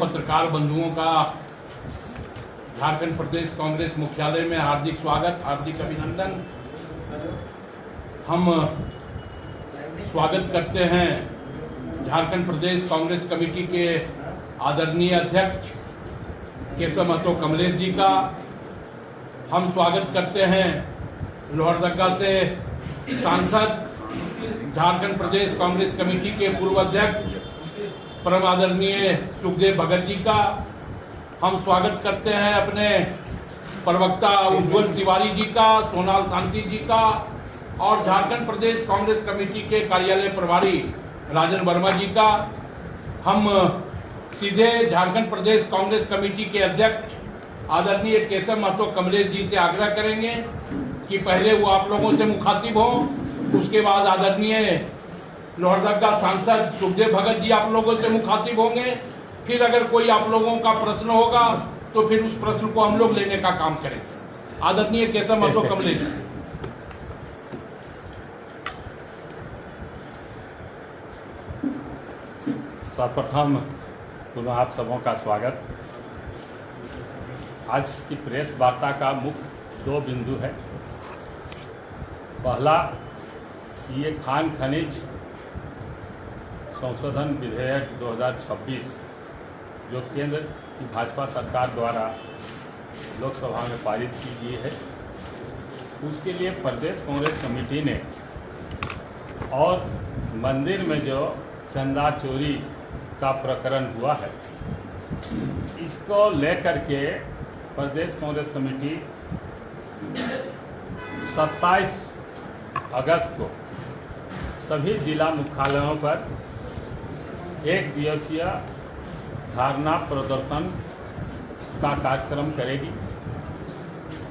पत्रकार बंधुओं का झारखंड प्रदेश कांग्रेस मुख्यालय में हार्दिक स्वागत, हार्दिक अभिनंदन। हम स्वागत करते हैं झारखंड प्रदेश कांग्रेस कमेटी के आदरणीय अध्यक्ष केशव महतो कमलेश जी का। हम स्वागत करते हैं लोहरदगा से सांसद झारखंड प्रदेश कांग्रेस कमेटी के पूर्व अध्यक्ष परम आदरणीय सुखदेव भगत जी का। हम स्वागत करते हैं अपने प्रवक्ता उज्जवल तिवारी जी का, सोनाल शांति जी का, और झारखंड प्रदेश कांग्रेस कमेटी के कार्यालय प्रभारी राजन वर्मा जी का। हम सीधे झारखंड प्रदेश कांग्रेस कमेटी के अध्यक्ष आदरणीय केशव महतो कमलेश जी से आग्रह करेंगे कि पहले वो आप लोगों से मुखातिब हों, उसके बाद आदरणीय लोहरदगा सांसद सुखदेव भगत जी आप लोगों से मुखातिब होंगे। फिर अगर कोई आप लोगों का प्रश्न होगा तो फिर उस प्रश्न को हम लोग लेने का काम करेंगे। आदरणीय केशव महतो कमलेश जी। सर्वप्रथम पुनः आप सबों का स्वागत। आज की प्रेस वार्ता का मुख्य दो बिंदु है। पहला, ये खान खनिज संशोधन विधेयक 2026 जो केंद्र की भाजपा सरकार द्वारा लोकसभा में पारित की गई है, उसके लिए प्रदेश कांग्रेस कमेटी ने और मंदिर में जो चंदा चोरी का प्रकरण हुआ है, इसको लेकर के प्रदेश कांग्रेस कमेटी 27 अगस्त को सभी जिला मुख्यालयों पर एक दिवसीय धारणा प्रदर्शन का कार्यक्रम करेगी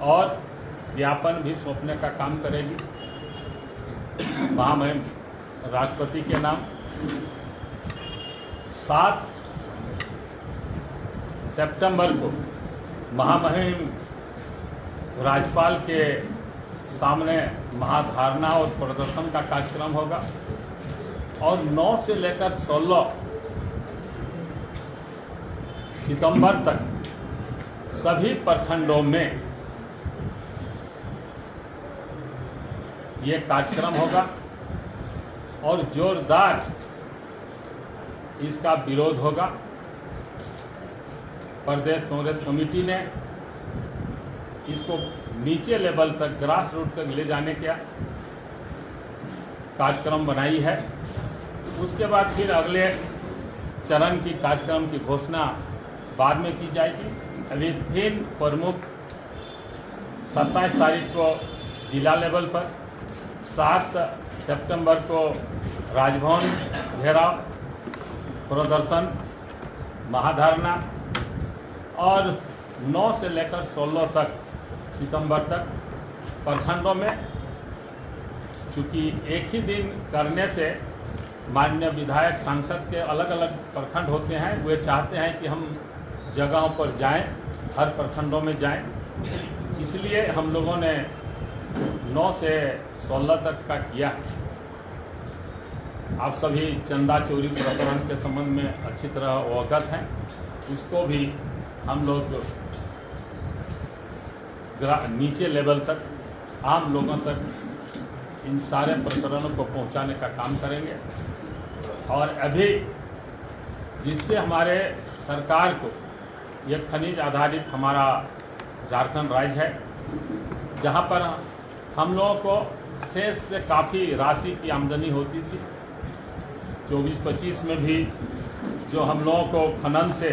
और ज्ञापन भी सौंपने का काम करेगी। महामहिम राष्ट्रपति के नाम 7 सितंबर को महामहिम राज्यपाल के सामने महाधारणा और प्रदर्शन का कार्यक्रम होगा और 9 से लेकर 16 सितंबर तक सभी प्रखंडों में ये कार्यक्रम होगा और जोरदार इसका विरोध होगा। प्रदेश कांग्रेस कमेटी ने इसको नीचे लेवल तक, ग्रास रूट तक ले जाने का कार्यक्रम बनाई है। उसके बाद फिर अगले चरण की कार्यक्रम की घोषणा बाद में की जाएगी। अभी फिर प्रमुख 27 तारीख को जिला लेवल पर, 7 सितंबर को राजभवन घेराव, प्रदर्शन, महाधारणा, और 9 से लेकर 16 तक सितंबर तक प्रखंडों में, चूँकि एक ही दिन करने से माननीय विधायक सांसद के अलग अलग प्रखंड होते हैं, वे चाहते हैं कि हम जगहों पर जाएं, हर प्रखंडों में जाएं। इसलिए हम लोगों ने 9 से 16 तक का किया। आप सभी चंदा चोरी प्रकरण के संबंध में अच्छी तरह अवगत हैं। उसको भी हम लोग नीचे लेवल तक, आम लोगों तक इन सारे प्रकरणों को पहुंचाने का काम करेंगे। और अभी जिससे हमारे सरकार को, ये खनिज आधारित हमारा झारखंड राज्य है, जहां पर हम लोगों को शेष से काफ़ी राशि की आमदनी होती थी। 24-25 में भी जो हम लोगों को खनन से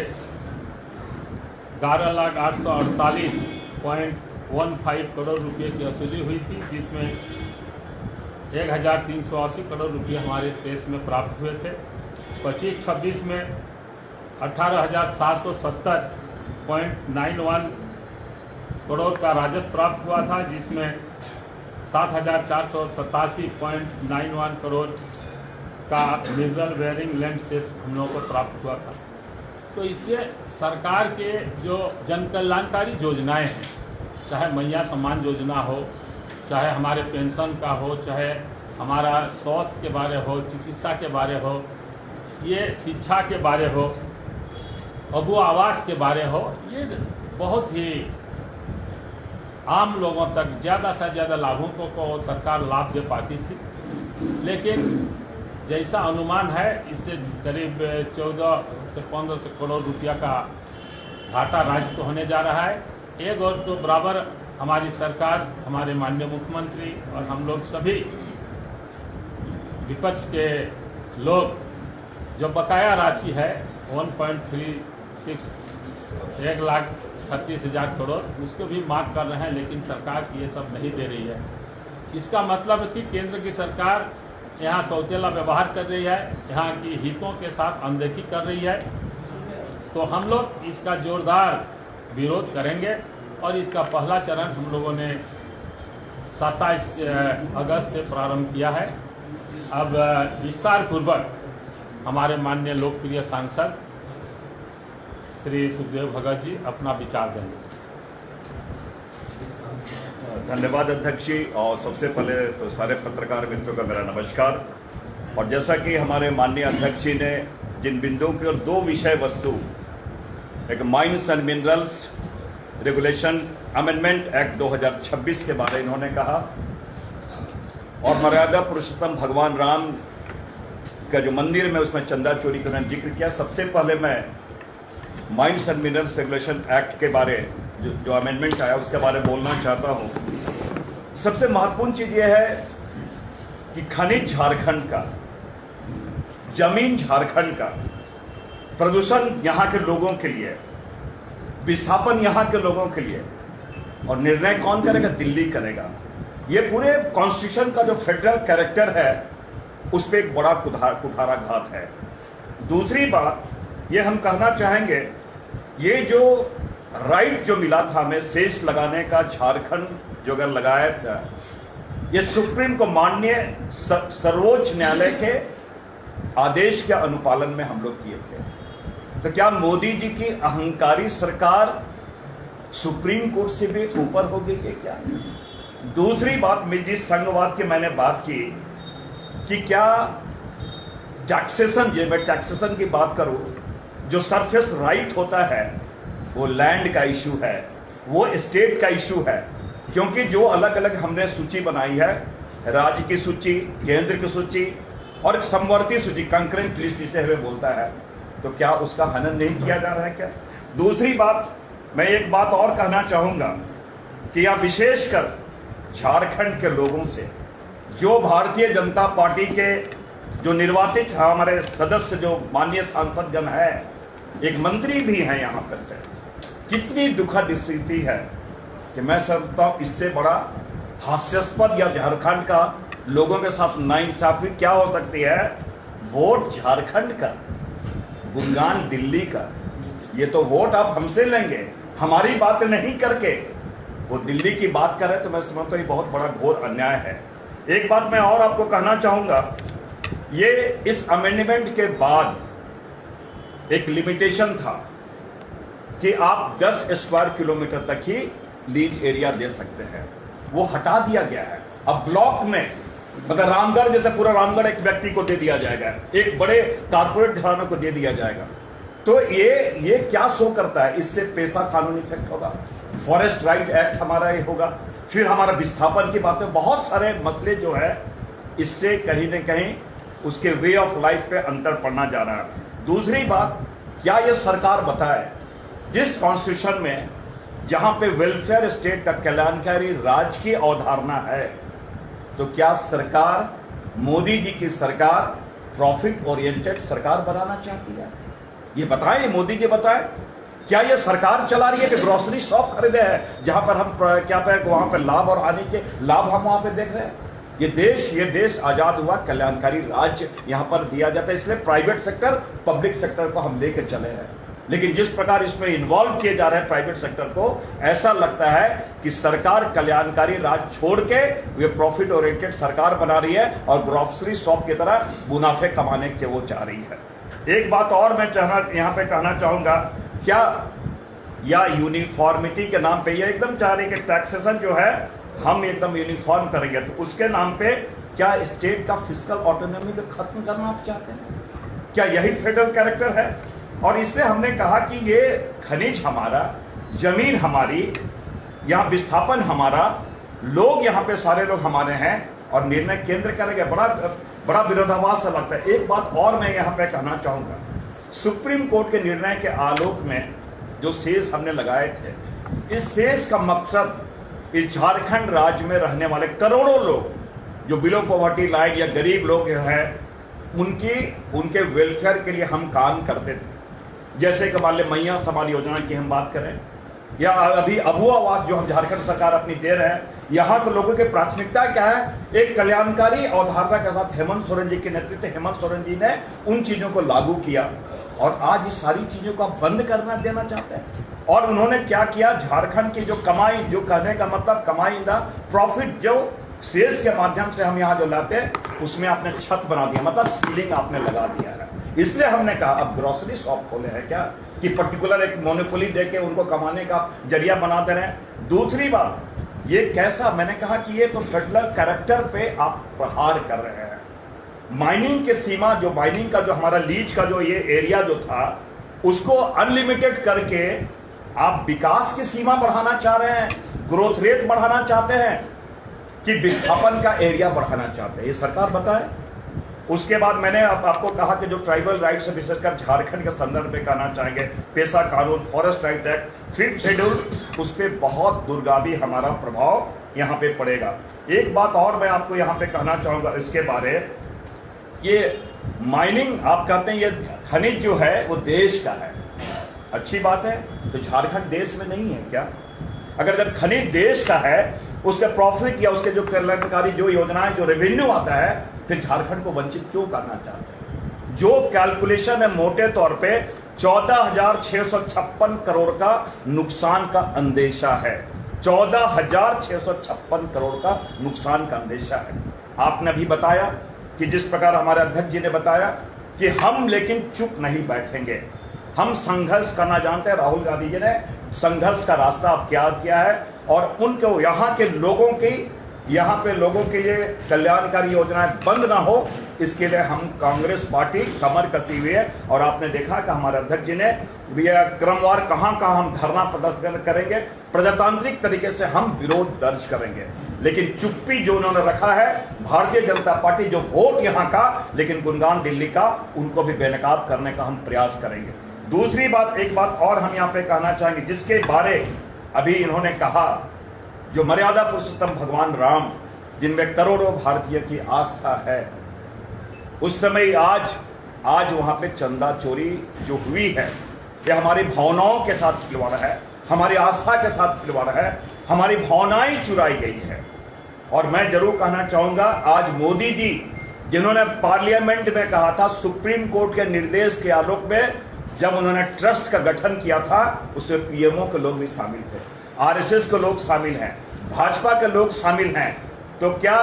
11,848.15 करोड़ रुपए की वसूली हुई थी, जिसमें 1,380 करोड़ रुपए हमारे शेष में प्राप्त हुए थे। 25-26 में 18,770.91 करोड़ का राजस्व प्राप्त हुआ था, जिसमें 7,487.91 करोड़ का मिनरल बेयरिंग लैंड शेष हम लोगों को प्राप्त हुआ था। तो इससे सरकार के जो जन कल्याणकारी योजनाएं हैं, चाहे मैया सम्मान योजना हो, चाहे हमारे पेंशन का हो, चाहे हमारा स्वास्थ्य के बारे हो, चिकित्सा के बारे हो, ये शिक्षा के बारे हो, अबू आवास के बारे हो, ये बहुत ही आम लोगों तक ज़्यादा से ज़्यादा लाभुकों को सरकार लाभ दे पाती थी, लेकिन जैसा अनुमान है इससे करीब 14 से 15 करोड़ रुपया का घाटा राज्य को होने जा रहा है। एक और तो बराबर हमारी सरकार, हमारे माननीय मुख्यमंत्री और हम लोग सभी विपक्ष के लोग जो बकाया राशि है 1,36,1,36,000 करोड़ उसको भी मांग कर रहे हैं, लेकिन सरकार ये सब नहीं दे रही है। इसका मतलब है कि केंद्र की सरकार यहाँ सौतेला व्यवहार कर रही है, यहाँ की हितों के साथ अनदेखी कर रही है। तो हम लोग इसका जोरदार विरोध करेंगे और इसका पहला चरण हम लोगों ने 27 अगस्त से प्रारंभ किया है। अब विस्तार पूर्वक हमारे माननीय लोकप्रिय सांसद श्री सुखदेव भगत जी अपना विचार देंगे। धन्यवाद अध्यक्ष जी। और सबसे पहले तो सारे पत्रकार मित्रों का मेरा नमस्कार। और जैसा कि हमारे माननीय अध्यक्ष जी ने जिन बिंदुओं की और दो विषय वस्तु, एक mines and minerals regulation amendment act 2026 के बारे में इन्होंने कहा, और मर्यादा पुरुषोत्तम भगवान राम का जो मंदिर में उसमें चंदा चोरी का उन्होंने जिक्र किया। सबसे पहले मैं mines and minerals regulation act के बारे जो अमेंडमेंट आया उसके बारे में बोलना चाहता हूँ। सबसे महत्वपूर्ण चीज यह है कि खनिज झारखंड का, जमीन झारखंड का, प्रदूषण यहाँ के लोगों के लिए, विस्थापन यहाँ के लोगों के लिए, और निर्णय कौन करेगा? दिल्ली करेगा। ये पूरे कॉन्स्टिट्यूशन का जो फेडरल कैरेक्टर है उस पर एक बड़ा कुठाराघात है। दूसरी बात ये हम कहना चाहेंगे, ये जो राइट जो मिला था हमें शेष लगाने का, झारखंड जो अगर लगाया था, ये सुप्रीम को माननीय सर्वोच्च न्यायालय के आदेश के अनुपालन में हम लोग किए थे। तो क्या मोदी जी की अहंकारी सरकार सुप्रीम कोर्ट से भी ऊपर हो गई है क्या? दूसरी बात, मैं जिस संघवाद की मैंने बात की कि क्या टैक्सेशन, जो मैं टैक्सेशन की बात करूं, जो सरफेस राइट होता है वो लैंड का इशू है, वो स्टेट का इशू है। क्योंकि जो अलग अलग हमने सूची बनाई है, राज्य की सूची, केंद्र की सूची और एक समवर्ती सूची, कंकरेंट लिस्ट जिसे हमें बोलता है, तो क्या उसका हनन नहीं किया जा रहा है क्या? दूसरी बात, मैं एक बात और कहना चाहूंगा कि यह विशेषकर झारखंड के लोगों से, जो भारतीय जनता पार्टी के जो निर्वाचित हमारे सदस्य, जो माननीय सांसद जन है, एक मंत्री भी हैं यहाँ पर से, कितनी दुखद स्थिति है कि मैं समझता हूँ इससे बड़ा हास्यास्पद या झारखंड का लोगों के साथ नाइंसाफी क्या हो सकती है? वोट झारखंड का, गुणगान दिल्ली का। ये तो वोट आप हमसे लेंगे, हमारी बात नहीं करके वो दिल्ली की बात करे, तो मैं समझता हूँ ये बहुत बड़ा घोर अन्याय है। एक बात मैं और आपको कहना चाहूंगा, ये इस अमेंडमेंट के बाद एक लिमिटेशन था कि आप 10 स्क्वायर किलोमीटर तक ही लीज एरिया दे सकते हैं, वो हटा दिया गया है। अब ब्लॉक में, मतलब रामगढ़ जैसे पूरा रामगढ़ एक व्यक्ति को दे दिया जाएगा, एक बड़े कारपोरेट घरानों को दे दिया जाएगा। तो ये क्या शो करता है? इससे पैसा कानूनी इफेक्ट होगा, फॉरेस्ट राइट एक्ट हमारा ये होगा, फिर हमारा विस्थापन की बातें, बहुत सारे मसले जो है इससे कहीं न कहीं उसके वे ऑफ लाइफ पे अंतर पड़ना जा रहा है। दूसरी बात, क्या ये सरकार बताए जिस कॉन्स्टिट्यूशन में जहां पे वेलफेयर स्टेट का कल्याणकारी राज्य की अवधारणा है, तो क्या सरकार, मोदी जी की सरकार प्रॉफिट ओरिएंटेड सरकार बनाना चाहती है? ये बताएं, मोदी जी बताएं, क्या ये सरकार चला रही है कि ग्रोसरी शॉप खरीदे हैं जहां पर हम क्या पे वहां पर लाभ और हानि के लाभ हम वहां पे देख रहे हैं? ये देश आजाद हुआ, कल्याणकारी राज्य यहां पर दिया जाता है, इसलिए प्राइवेट सेक्टर, पब्लिक सेक्टर को हम लेके चले हैं। लेकिन जिस प्रकार इसमें इन्वॉल्व किए जा रहे हैं प्राइवेट सेक्टर को, ऐसा लगता है कि सरकार कल्याणकारी राज्य छोड़ के वे प्रॉफिट ओरिएंटेड सरकार बना रही है और ग्रोसरी शॉप की तरह मुनाफे कमाने के वो चाह रही है। एक बात और मैं यहाँ पे कहना चाहूंगा, क्या या यूनिफॉर्मिटी के नाम पे ये एकदम चाह रही है कि टैक्सेशन जो है हम एकदम यूनिफॉर्म करेंगे, तो उसके नाम पे क्या स्टेट का फिस्कल ऑटोनॉमी को खत्म करना आप चाहते हैं? क्या यही फेडरल कैरेक्टर है? और इसलिए हमने कहा कि ये खनिज हमारा, जमीन हमारी, यहाँ विस्थापन हमारा, लोग यहाँ पे सारे लोग हमारे हैं और निर्णय केंद्र करेंगे। बड़ा विरोधाभास सा लगता है। एक बात और मैं यहाँ पे कहना चाहूंगा, सुप्रीम कोर्ट के निर्णय के आलोक में जो शेष हमने लगाए थे, इस शेष का मकसद इस झारखंड राज्य में रहने वाले करोड़ों लोग जो बिलो पॉवर्टी लाइन या गरीब लोग हैं, उनके वेलफेयर के लिए हम काम करते थे। जैसे कि मान लीजिए मैया सवाल योजना की हम बात करें, या अभी अबू आवास जो हम झारखंड सरकार अपनी दे रहे हैं, यहाँ के लोगों की प्राथमिकता क्या है? एक कल्याणकारी अवधारणा के साथ हेमंत सोरेन जी के नेतृत्व, हेमंत सोरेन जी ने उन चीजों को लागू किया और आज इस सारी चीजों को बंद करना देना चाहते हैं। और उन्होंने क्या किया? झारखंड की जो कमाई, जो कहने का मतलब कमाई इन द प्रॉफिट, जो शेष के माध्यम से हम यहाँ जो लाते हैं, उसमें आपने छत बना दिया, मतलब सीलिंग आपने लगा दिया है। इसलिए हमने कहा अब ग्रोसरी शॉप खोले हैं क्या कि पर्टिकुलर एक मोनोपोली देके उनको कमाने का जरिया बना दे रहे हैं। दूसरी बात, ये कैसा, मैंने कहा कि ये तो फेडरल कैरेक्टर पे आप प्रहार कर रहे हैं। माइनिंग के सीमा, जो माइनिंग का जो हमारा लीज का जो ये एरिया जो था, उसको अनलिमिटेड करके आप विकास की सीमा बढ़ाना चाह रहे हैं, ग्रोथ रेट बढ़ाना चाहते हैं कि विस्थापन का एरिया बढ़ाना चाहते हैं, ये सरकार बताए। उसके बाद मैंने आपको कहा कि जो ट्राइबल राइट्स है, विशेषकर झारखंड के संदर्भ में कहना चाहेंगे, पेशा कानून, forest right act, 5th schedule, उस पर बहुत दुर्गावी हमारा प्रभाव यहाँ पे पड़ेगा। एक बात और मैं आपको यहाँ पे कहना चाहूंगा इसके बारे, ये माइनिंग आप कहते हैं ये खनिज जो है वो देश का है, अच्छी बात है, तो झारखंड देश में नहीं है क्या? अगर जब खनिज देश का है, उसके प्रॉफिट या उसके जो कल्याणकारी जो योजनाएं, जो रेवेन्यू आता है, फिर झारखंड को वंचित क्यों करना चाहते हैं? जो कैलकुलेशन है मोटे तौर पे 14,656 करोड़ का नुकसान का अंदेशा है, 14,656 करोड़ का नुकसान का अंदेशा है। आपने अभी बताया कि जिस प्रकार हमारे अध्यक्ष जी ने बताया कि हम लेकिन चुप नहीं बैठेंगे, हम संघर्ष करना जानते हैं। राहुल गांधी जी ने संघर्ष का रास्ता अख्तियार किया है और उनको यहाँ के लोगों की, यहाँ पे लोगों के लिए कल्याणकारी योजनाएं बंद ना हो, इसके लिए हम कांग्रेस पार्टी कमर कसी हुई है। और आपने देखा कि हमारे अध्यक्ष जी ने क्रमवार कहां कहां हम धरना प्रदर्शन करेंगे, प्रजातांत्रिक तरीके से हम विरोध दर्ज करेंगे, लेकिन चुप्पी जो उन्होंने रखा है भारतीय जनता पार्टी, जो वोट यहाँ का लेकिन गुणगान दिल्ली का, उनको भी बेनकाब करने का हम प्रयास करेंगे। दूसरी बात, एक बात और हम यहाँ पे कहना चाहेंगे, जिसके बारे अभी इन्होंने कहा, जो मर्यादा पुरुषोत्तम भगवान राम, जिनमें करोड़ों भारतीय की आस्था है, उस समय आज वहां पे चंदा चोरी जो हुई है, ये हमारी भावनाओं के साथ खिलवाड़ है, हमारी आस्था के साथ खिलवाड़ है, हमारी भावनाएं चुराई गई है। और मैं जरूर कहना चाहूंगा, आज मोदी जी जिन्होंने पार्लियामेंट में कहा था, सुप्रीम कोर्ट के निर्देश के आलोक में जब उन्होंने ट्रस्ट का गठन किया था, उसमें पीएमओ के लोग भी शामिल थे, आरएसएस के लोग शामिल हैं, भाजपा के लोग शामिल हैं, तो क्या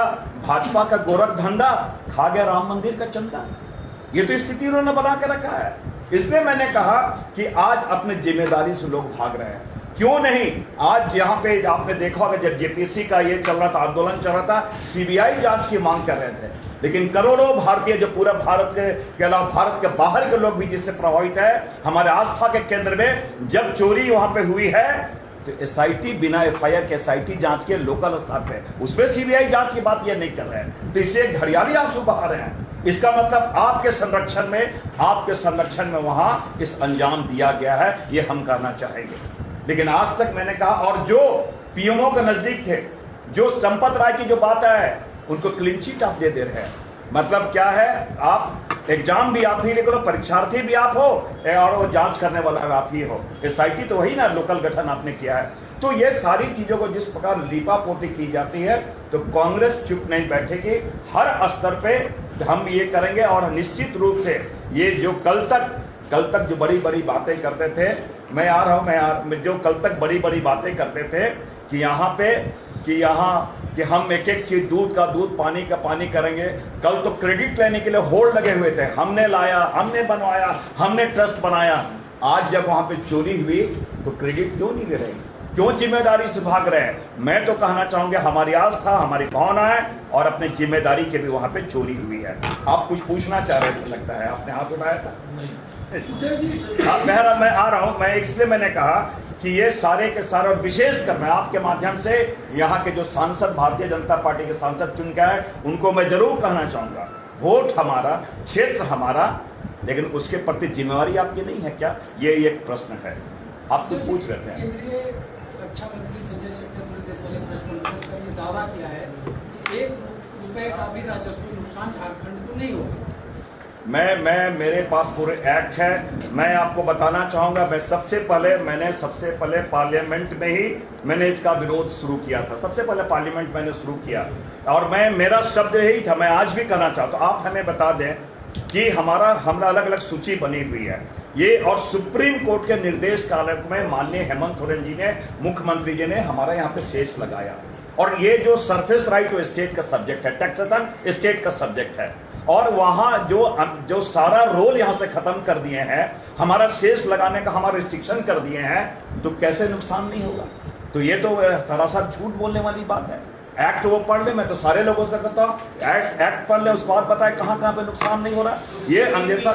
भाजपा का गोरख धंधा खा गया राम मंदिर का चंदा? ये तो स्थिति उन्होंने बना के रखा है। इसलिए मैंने कहा कि आज अपने जिम्मेदारी से लोग भाग रहे हैं। क्यों नहीं? आज यहाँ पे आपने देखा होगा, जब जेपीसी का ये चल रहा था, आंदोलन चल रहा था, सीबीआई जांच की मांग कर रहे थे, लेकिन करोड़ों भारतीय, जो पूरा भारत के अलावा भारत के बाहर के लोग भी जिससे प्रभावित है, हमारे आस्था के केंद्र में जब चोरी वहां पे हुई है, तो एसआईटी बिना एफआईआर के एसआईटी जांच के लोकल स्तर पे, उसमें सीबीआई जांच की बात ये नहीं कर रहे हैं, तो इससे घड़ियाली आंसू बहा रहे हैं। इसका मतलब आपके संरक्षण में वहां इस अंजाम दिया गया है, ये हम कहना चाहेंगे। लेकिन आज तक मैंने कहा, और जो पीएमओ के नजदीक थे, जो संपत राय की जो बात है, उनको क्लीन चिट आप दे रहे हैं। मतलब क्या है? आप एग्जाम भी आप ही लिख लो, परीक्षार्थी भी आप हो और वो जांच करने वाला आप ही हो। एसआईटी तो वही ना, लोकल गठन आपने किया है। तो ये सारी चीजों को जिस प्रकार लीपापोती की जाती है, तो कांग्रेस चुप नहीं बैठेगी। हर स्तर पे हम ये करेंगे और निश्चित रूप से ये जो कल तक जो बड़ी बड़ी बातें करते थे, मैं जो कल तक बड़ी बड़ी बातें करते थे कि हम एक एक चीज, दूध का दूध, पानी का पानी करेंगे। कल तो क्रेडिट लेने के लिए होड़ लगे हुए थे, हमने लाया, हमने बनवाया, हमने ट्रस्ट बनाया। आज जब वहां पे चोरी हुई तो क्रेडिट क्यों नहीं ले रहे, क्यों जिम्मेदारी से भाग रहे हैं? मैं तो कहना चाहूंगा, हमारी आस्था, हमारी भावना है और अपनी जिम्मेदारी के भी वहां पे चोरी हुई है। आप कुछ पूछना चाह रहे थे, लगता है आपने हाथ उठाया था। नहीं। बहरहाल मैं आ रहा हूं, मैं इसलिए मैंने कहा कि ये सारे के सारे, और विशेषकर मैं आपके माध्यम से यहाँ के जो सांसद भारतीय जनता पार्टी के सांसद चुन के आए उनको मैं जरूर कहना चाहूंगा, वोट हमारा, क्षेत्र हमारा, लेकिन उसके प्रति जिम्मेवारी आपकी नहीं है क्या? ये एक प्रश्न है, आप कुछ पूछ रहे थे। केंद्रीय रक्षा मंत्री संजय सेठ ने थोड़ी देर पहले प्रेस कॉन्फ्रेंस में ये दावा किया है कि ₹1 का भी राजस्व नुकसान झारखंड को नहीं होगा। मेरे पास पूरे एक्ट है। मैं आपको बताना चाहूंगा, सबसे पहले पार्लियामेंट में ही मैंने इसका विरोध शुरू किया था। सबसे पहले पार्लियामेंट मैंने शुरू किया और मेरा शब्द यही था, मैं आज भी कहना चाहता हूं, आप हमें बता दें कि हमारा अलग अलग सूची बनी हुई है ये, और सुप्रीम कोर्ट के निर्देश काल में माननीय हेमंत सोरेन जी ने, मुख्यमंत्री जी ने हमारा यहाँ पे शेष लगाया। और ये जो सरफेस राइट टू स्टेट का सब्जेक्ट है, टैक्सेशन स्टेट का सब्जेक्ट है, और वहां जो सारा रोल यहां से खत्म कर दिए हैं, हमारा शेष लगाने का हमारा रिस्ट्रिक्शन कर दिए हैं, तो कैसे नुकसान नहीं होगा? तो ये तो सरासर झूठ बोलने वाली बात है। एक्ट वो पढ़ ले, मैं तो सारे लोगों से कहता हूँ एक्ट पढ़ ले, उसके बाद बताए कहां पे नुकसान नहीं हो रहा। ये अंदेशा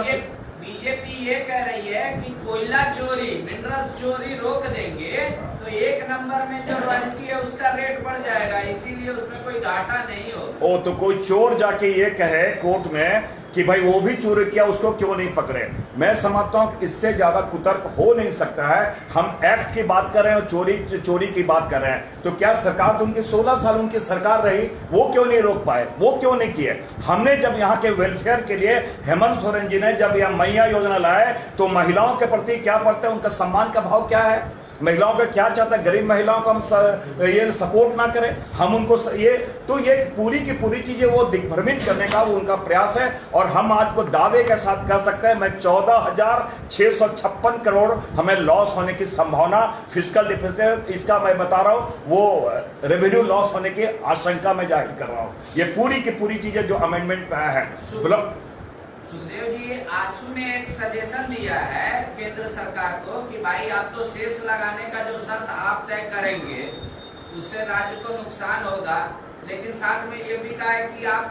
बीजेपी ये कह रही है कि कोयला चोरी, मिनरल्स चोरी रोक देंगे तो 1 नंबर में जो रॉयल्टी है उसका रेट बढ़ जाएगा, इसीलिए उसमें कोई घाटा नहीं हो। ओ तो कोई चोर जाके ये कहे कोर्ट में कि भाई वो भी चोरी किया, उसको क्यों नहीं पकड़े? मैं समझता हूं कि इससे ज्यादा कुतर्क हो नहीं सकता है। हम एक्ट की बात कर रहे हैं और चोरी की बात कर रहे हैं, तो क्या सरकार तो उनकी 16 साल उनकी सरकार रही, वो क्यों नहीं रोक पाए, वो क्यों नहीं किए? हमने जब यहाँ के वेलफेयर के लिए हेमंत सोरेन जी ने जब यह मैया योजना लाए, तो महिलाओं के प्रति क्या पड़ता है, उनका सम्मान का भाव क्या है, महिलाओं का क्या चाहता है, गरीब महिलाओं को हम ये सपोर्ट ना करें, हम उनको ये पूरी की पूरी चीजें वो दिग्भ्रमित करने का वो उनका प्रयास है। और हम आज को दावे के साथ कह सकते हैं, मैं 14,656 करोड़ हमें लॉस होने की संभावना, फिस्कल डिफिसिट इसका मैं बता रहा हूं, वो रेवेन्यू लॉस होने की आशंका मैं जाहिर कर रहा हूं। ये पूरी की पूरी चीजें जो अमेंडमेंट पे है। सुखदेव जी, आसू ने एक सजेशन दिया है केंद्र सरकार को कि भाई आप तो शेष लगाने का जो शर्त आप तय करेंगे उससे राज्य को नुकसान होगा, लेकिन साथ में ये भी कहा है कि आप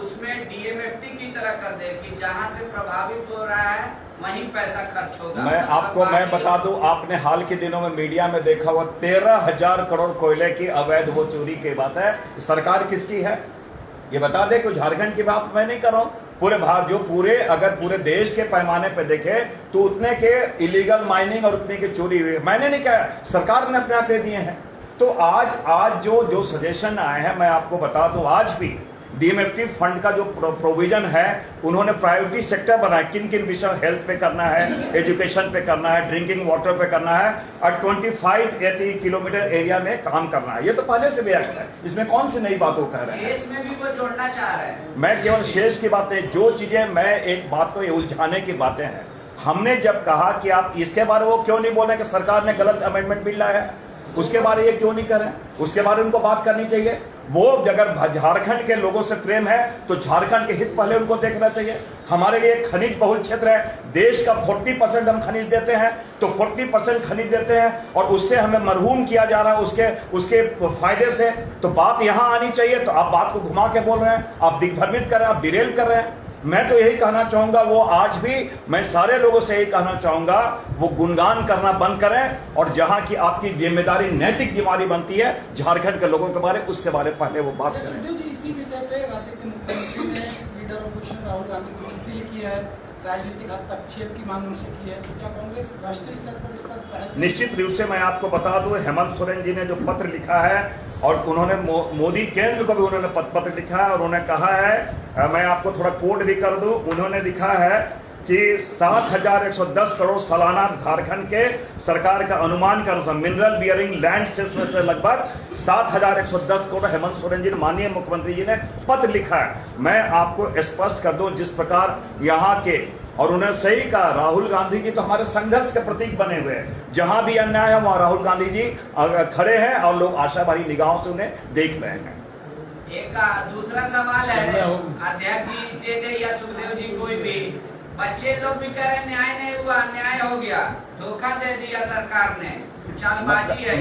उसमें डीएमएफटी की तरह कर दे कि जहां से प्रभावित हो रहा है वहीं पैसा खर्च होगा। मैं बता दूं, आपने हाल के दिनों में मीडिया में देखा हुआ 13,000 करोड़ कोयले की अवैध वो चोरी की बात है। सरकार किसकी है ये बता दे। कोई झारखंड की बात मैं नहीं कर रहा हूं, पूरे भारत अगर पूरे देश के पैमाने पे देखे तो उतने के इलीगल माइनिंग और उतने के चोरी हुई। मैंने नहीं कहा, सरकार ने अपने आप दे दिए हैं। तो आज जो सजेशन आए हैं, मैं आपको बता दूं, आज भी डीएमएफटी फंड का जो प्रोविजन है, उन्होंने प्रायोरिटी सेक्टर बनाया, किन किन विषय, हेल्थ पे करना है, एजुकेशन पे करना है, ड्रिंकिंग वाटर पे करना है, और 25-80 किलोमीटर एरिया में काम करना है। ये तो पहले से भी एक्ट है, इसमें कौन सी नई बातों कह रहे हैं? शेष में भी वो जोड़ना चाह रहे हैं। मैं केवल शेष की बात नहीं, जो चीजें मैं एक बात को उलझाने की बातें हैं। हमने जब कहा कि आप इसके बारे में वो क्यों नहीं बोल रहे कि सरकार ने गलत अमेंडमेंट बिल लाया है, उसके बारे ये क्यों नहीं कर रहे? उसके बारे में उनको बात करनी चाहिए। वो अगर झारखंड के लोगों से प्रेम है तो झारखंड के हित पहले उनको देखना चाहिए। हमारे लिए खनिज बहुल क्षेत्र है, देश का 40% हम खनिज देते हैं, तो 40% खनिज देते हैं और उससे हमें मरहूम किया जा रहा है उसके फायदे से। तो बात यहां आनी चाहिए, तो आप बात को घुमा के बोल रहे हैं, आप दिग्भ्रमित कर रहे हैं, आप डिरेल कर रहे हैं। मैं तो यही कहना चाहूंगा, वो आज भी मैं सारे लोगों से यही कहना चाहूंगा, वो गुणगान करना बंद करें और जहां की आपकी जिम्मेदारी, नैतिक जिम्मेदारी बनती है झारखंड के लोगों के बारे, उसके बारे पहले वो बात करें। सुखदेव जी, इसी विषय पे राज्य के मुख्यमंत्री ने लीडर ऑपोजिशन राहुल गांधी को चिट्ठी लिखी है, राजनीतिक हस्तक्षेप की मांग उनसे की है, तो क्या कांग्रेस राष्ट्रीय स्तर पर इस पर पहल? निश्चित रूप से मैं आपको बता दूं, हेमंत सोरेन जी ने जो पत्र लिखा है, और उन्होंने मोदी केंद्र को भी उन्होंने पत्र लिखा है, और उन्होंने कहा है, मैं आपको थोड़ा कोड भी कर दूं, उन्होंने लिखा है कि 7,110 करोड़ सालाना झारखंड के सरकार का अनुमान के अनुसार मिनरल बियरिंग लैंड से लगभग 7,110 करोड़ हेमंत सोरेन जी, माननीय मुख्यमंत्री जी ने पत्र लिखा है। मैं आपको स्पष्ट कर दूं, जिस प्रकार यहाँ के, और उन्हें सही कहा, राहुल गांधी जी तो हमारे संघर्ष के प्रतीक बने हुए हैं। जहां भी अन्याय है वहां राहुल गांधी जी खड़े हैं और लोग आशा भरी निगाहों से उन्हें देख रहे हैं। एक दूसरा सवाल है, अध्यक्ष जी दे दे या सुखदेव जी कोई भी, बच्चे लोग भी कह रहे न्याय नहीं हुआ, अन्याय हो गया, धोखा दे दिया सरकार ने, चालबाजी है।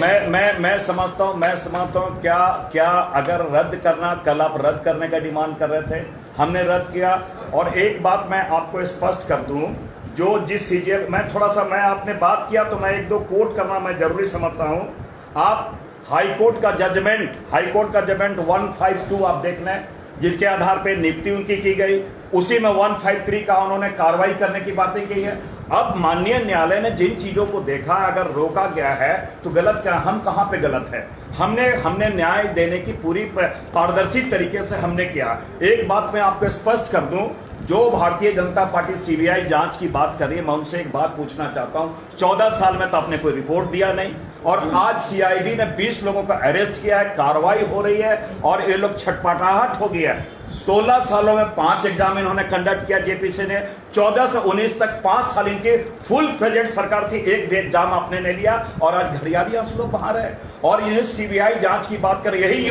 मैं समझता हूँ क्या अगर रद्द करना, कल आप रद्द करने का डिमांड कर रहे थे, हमने रद्द किया। और एक बात मैं आपको स्पष्ट कर दूं जो जिस सीजीए मैं आपने बात किया तो मैं एक दो कोट करना मैं जरूरी समझता हूं। आप हाई कोर्ट का जजमेंट 152 आप देख लें, जिसके आधार पे नियुक्ति उनकी की गई, उसी में 153 का उन्होंने कार्रवाई करने की बातें की है। अब माननीय न्यायालय ने जिन चीजों को देखा, अगर रोका गया है तो गलत क्या, हम कहां पे गलत है? हमने न्याय देने की पूरी पारदर्शी तरीके से हमने किया। एक बात मैं आपको स्पष्ट कर दूं, जो भारतीय जनता पार्टी सीबीआई जांच की बात कर रही है, मैं उनसे एक बात पूछना चाहता हूं। 14 साल में तो आपने कोई रिपोर्ट दिया नहीं, और आज सीआईडी ने 20 लोगों को अरेस्ट किया है, कार्रवाई हो रही है और ये लोग छटपटाहट हो गया है। 16 सालों में 5 एग्जाम इन्होंने कंडक्ट किया जेपीसी ने, 14 से 19 तक 5 साल इनके फुल प्रेजेंट सरकार थी, एक भी एग्जाम आपने नहीं लिया, और आज घड़ियाली आंसू बाहर है। और ये सीबीआई जांच की बात कर, यही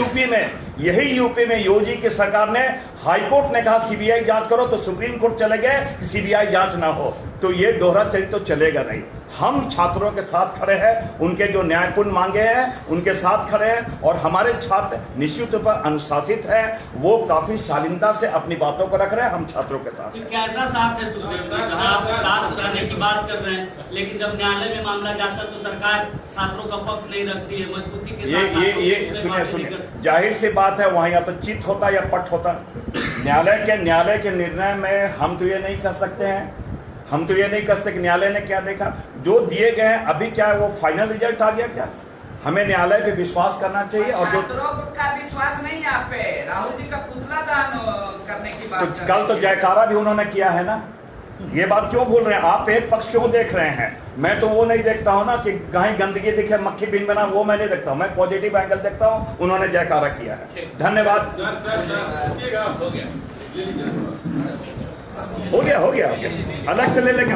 यूपी में योगी की सरकार ने, हाईकोर्ट ने कहा सीबीआई जांच करो तो सुप्रीम कोर्ट चले गए कि सीबीआई जांच ना हो। तो ये दोहरा चरित्र तो चलेगा नहीं। हम छात्रों के साथ खड़े हैं, उनके जो न्यायपूर्ण मांगे हैं उनके साथ खड़े हैं, और हमारे छात्र निश्चित रूप से अनुशासित हैं, वो काफी शालीनता से अपनी बातों को रख रहे हैं। हम छात्रों के साथ कैसा साथ है सुखदेव जी, जहां आप साथ सुधारने की बात कर रहे हैं, लेकिन जब न्यायालय में मामला जाता है तो सरकार छात्रों का पक्ष नहीं रखती है, मजबूती के साथ ये सुनिए, जाहिर सी बात है, वहां या तो चित होता या पट होता। न्यायालय के निर्णय में हम तो ये नहीं कह सकते कि न्यायालय ने क्या देखा। जो दिए गए हैं अभी क्या है, वो फाइनल रिजल्ट आ गया क्या? हमें न्यायालय पे विश्वास करना चाहिए। और छात्रों का विश्वास नहीं है आप पे, राहुल जी का पुतला दान करने की बात तो कल तो जयकारा भी उन्होंने किया है ना, ये बात क्यों भूल रहे हैं आप? एक पक्ष क्यों देख रहे हैं? मैं तो वो नहीं देखता हूं ना कि कहीं गंदगी दिखे, मक्खी बिन बना, वो मैं नहीं देखता हूं। मैं पॉजिटिव एंगल देखता हूं। उन्होंने जयकारा किया है, धन्यवाद। हो गया अलग से ले लेंगे।